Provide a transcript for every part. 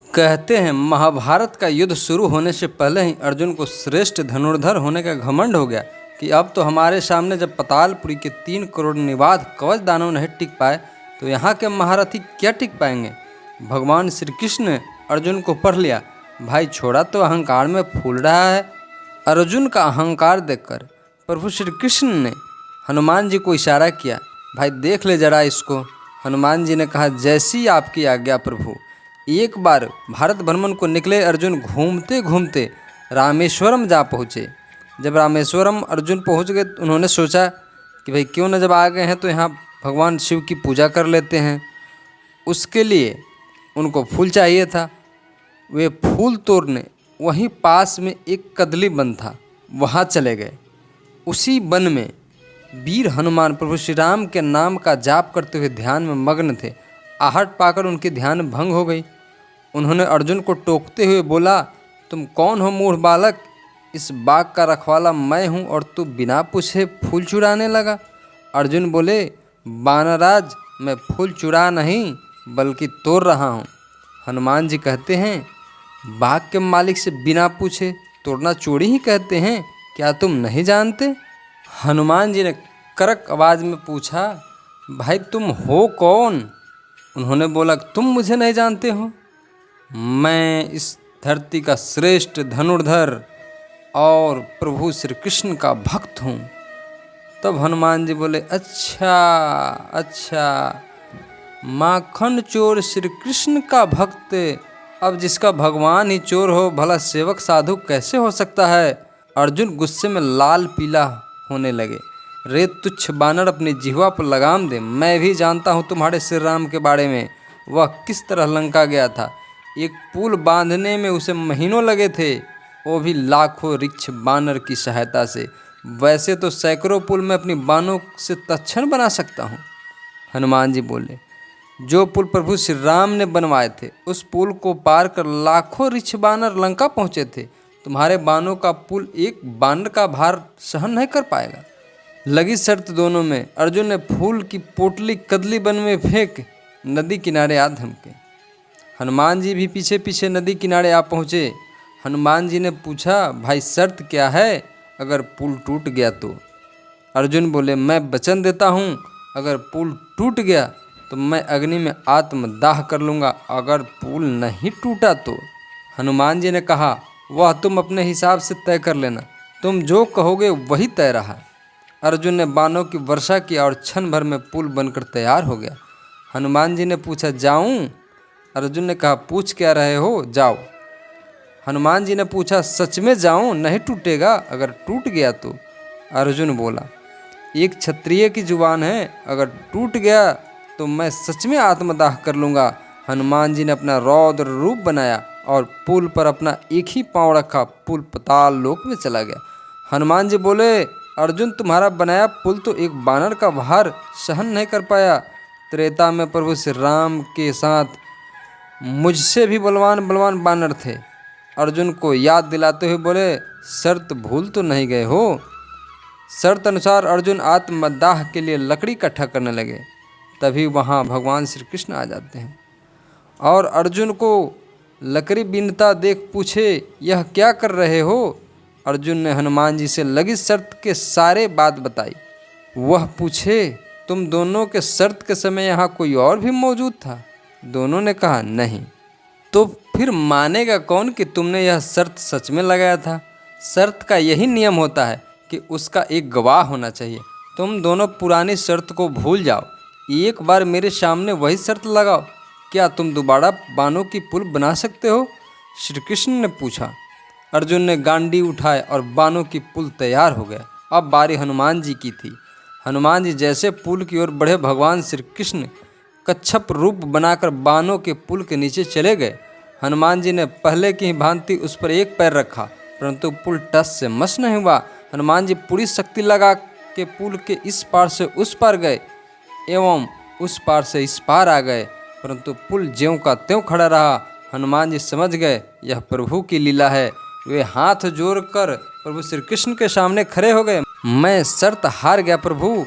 कहते हैं महाभारत का युद्ध शुरू होने से पहले ही अर्जुन को श्रेष्ठ धनुर्धर होने का घमंड हो गया कि अब तो हमारे सामने जब पतालपुरी के 3 करोड़ निवाध कवच दानव नहीं टिक पाए तो यहाँ के महारथी क्या टिक पाएंगे। भगवान श्री कृष्ण ने अर्जुन को पढ़ लिया। भाई छोड़ा तो अहंकार में फूल रहा है। अर्जुन का अहंकार देखकर प्रभु श्री कृष्ण ने हनुमान जी को इशारा किया, भाई देख ले जरा इसको। हनुमान जी ने कहा, जैसी आपकी आज्ञा प्रभु। एक बार भारत भ्रमण को निकले अर्जुन घूमते घूमते रामेश्वरम जा पहुँचे। जब रामेश्वरम अर्जुन पहुँच गए तो उन्होंने सोचा कि भाई क्यों न जब आ गए हैं तो यहाँ भगवान शिव की पूजा कर लेते हैं। उसके लिए उनको फूल चाहिए था। वे फूल तोड़ने वहीं पास में एक कदली वन था, वहाँ चले गए। उसी वन में वीर हनुमान प्रभु श्री राम के नाम का जाप करते हुए ध्यान में मग्न थे। आहट पाकर उनकी ध्यान भंग हो गई। उन्होंने अर्जुन को टोकते हुए बोला, तुम कौन हो मूढ़ बालक? इस बाग का रखवाला मैं हूँ और तू बिना पूछे फूल चुराने लगा। अर्जुन बोले, बानराज मैं फूल चुरा नहीं बल्कि तोड़ रहा हूँ। हनुमान जी कहते हैं, बाग के मालिक से बिना पूछे तोड़ना चोरी ही कहते हैं, क्या तुम नहीं जानते? हनुमान जी ने कड़क आवाज़ में पूछा, भाई तुम हो कौन? उन्होंने बोला, तुम मुझे नहीं जानते हो? मैं इस धरती का श्रेष्ठ धनुर्धर और प्रभु श्री कृष्ण का भक्त हूँ। तब हनुमान जी बोले, अच्छा अच्छा, माखन चोर श्री कृष्ण का भक्त। अब जिसका भगवान ही चोर हो भला सेवक साधु कैसे हो सकता है? अर्जुन गुस्से में लाल पीला होने लगे। रे तुच्छ बानर, अपनी जिह्वा पर लगाम दे। मैं भी जानता हूँ तुम्हारे श्री राम के बारे में। वह किस तरह लंका गया था। एक पुल बांधने में उसे महीनों लगे थे, वो भी लाखों रिक्ष बानर की सहायता से। वैसे तो सैकड़ों पुल मैं अपनी बानों से तत्क्षण बना सकता हूँ। हनुमान जी बोले, जो पुल प्रभु श्री राम ने बनवाए थे उस पुल को पार कर लाखों रिक्ष बानर लंका पहुँचे थे। तुम्हारे बानों का पुल एक बानर का भार सहन नहीं कर पाएगा। लगी शर्त दोनों में। अर्जुन ने फूल की पोटली कदली वन में फेंक नदी किनारे आ धमके। हनुमान जी भी पीछे पीछे नदी किनारे आ पहुँचे। हनुमान जी ने पूछा, भाई शर्त क्या है? अगर पुल टूट गया तो? अर्जुन बोले, मैं वचन देता हूँ, अगर पुल टूट गया तो मैं अग्नि में आत्मदाह कर लूँगा। अगर पुल नहीं टूटा तो? हनुमान जी ने कहा, वह तुम अपने हिसाब से तय कर लेना, तुम जो कहोगे वही तय रहा। अर्जुन ने बाणों की वर्षा की और क्षण भर में पुल बनकर तैयार हो गया। हनुमान जी ने पूछा, जाऊं? अर्जुन ने कहा, पूछ क्या रहे हो, जाओ। हनुमान जी ने पूछा, सच में जाऊं? नहीं टूटेगा? अगर टूट गया तो? अर्जुन बोला, एक क्षत्रिय की जुबान है, अगर टूट गया तो मैं सच में आत्मदाह कर लूँगा। हनुमान जी ने अपना रौद्र रूप बनाया और पुल पर अपना एक ही पाँव रखा। पुल पाताल लोक में चला गया। हनुमान जी बोले, अर्जुन तुम्हारा बनाया पुल तो एक बानर का भार सहन नहीं कर पाया। त्रेता में प्रभु श्री राम के साथ मुझसे भी बलवान बलवान बानर थे। अर्जुन को याद दिलाते हुए बोले, शर्त भूल तो नहीं गए हो? शर्त अनुसार अर्जुन आत्मदाह के लिए लकड़ी इकट्ठा करने लगे। तभी वहाँ भगवान श्री कृष्ण आ जाते हैं और अर्जुन को लकड़ी बीनता देख पूछे, यह क्या कर रहे हो? अर्जुन ने हनुमान जी से लगी शर्त के सारे बात बताई। वह पूछे, तुम दोनों के शर्त के समय यहाँ कोई और भी मौजूद था? दोनों ने कहा, नहीं। तो फिर मानेगा कौन कि तुमने यह शर्त सच में लगाया था? शर्त का यही नियम होता है कि उसका एक गवाह होना चाहिए। तुम दोनों पुरानी शर्त को भूल जाओ, एक बार मेरे सामने वही शर्त लगाओ। क्या तुम दोबारा बानों की पुल बना सकते हो? श्री कृष्ण ने पूछा। अर्जुन ने गांडी उठाए और बानों की पुल तैयार हो गया। अब बारी हनुमान जी की थी। हनुमान जी जैसे पुल की ओर बढ़े, भगवान श्री कृष्ण कच्छप रूप बनाकर बानों के पुल के नीचे चले गए। हनुमान जी ने पहले की ही भांति उस पर एक पैर रखा, परंतु पुल टस से मस नहीं हुआ। हनुमान जी पूरी शक्ति लगा के पुल के इस पार से उस पार गए एवं उस पार से इस पार आ गए, परंतु पुल ज्यों का त्यों खड़ा रहा। हनुमान जी समझ गए यह प्रभु की लीला है। वे हाथ जोड़कर प्रभु श्री कृष्ण के सामने खड़े हो गए। मैं शर्त हार गया प्रभु,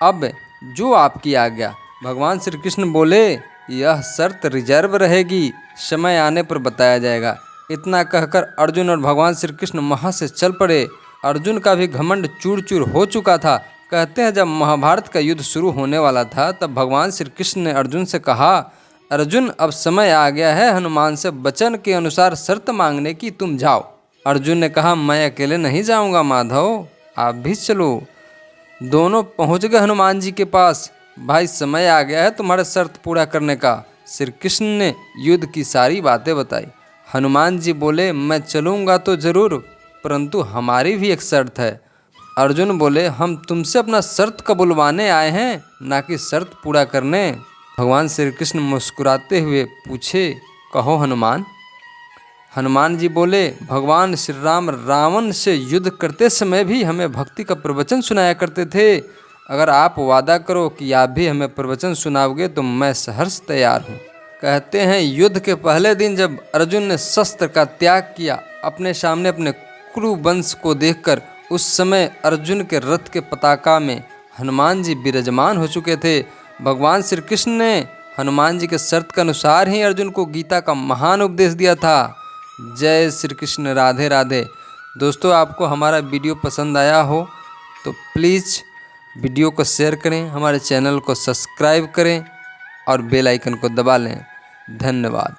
अब जो आपकी आज्ञा। भगवान श्री कृष्ण बोले, यह शर्त रिजर्व रहेगी। समय आने पर बताया जाएगा। इतना कहकर अर्जुन और भगवान श्री कृष्ण वहाँ से चल पड़े। अर्जुन का भी घमंड चूर चूर हो चुका था। कहते हैं जब महाभारत का युद्ध शुरू होने वाला था तब भगवान श्री कृष्ण ने अर्जुन से कहा, अर्जुन अब समय आ गया है हनुमान से वचन के अनुसार शर्त मांगने की, तुम जाओ। अर्जुन ने कहा, मैं अकेले नहीं जाऊंगा माधव, आप भी चलो। दोनों पहुंच गए हनुमान जी के पास। भाई समय आ गया है तुम्हारे शर्त पूरा करने का। श्री कृष्ण ने युद्ध की सारी बातें बताई। हनुमान जी बोले, मैं चलूँगा तो ज़रूर, परंतु हमारी भी एक शर्त है। अर्जुन बोले, हम तुमसे अपना शर्त कबूलवाने आए हैं, ना कि शर्त पूरा करने। भगवान श्री कृष्ण मुस्कुराते हुए पूछे, कहो हनुमान। हनुमान जी बोले, भगवान श्री राम रावण से युद्ध करते समय भी हमें भक्ति का प्रवचन सुनाया करते थे। अगर आप वादा करो कि आप भी हमें प्रवचन सुनाओगे तो मैं सहर्ष तैयार हूँ। कहते हैं युद्ध के पहले दिन जब अर्जुन ने शस्त्र का त्याग किया, अपने सामने अपने कुरु वंश को देखकर, उस समय अर्जुन के रथ के पताका में हनुमान जी विराजमान हो चुके थे। भगवान श्री कृष्ण ने हनुमान जी के शर्त के अनुसार ही अर्जुन को गीता का महान उपदेश दिया था। जय श्री कृष्ण, राधे राधे। दोस्तों, आपको हमारा वीडियो पसंद आया हो तो प्लीज़ वीडियो को शेयर करें, हमारे चैनल को सब्सक्राइब करें और बेल आइकन को दबा लें। धन्यवाद।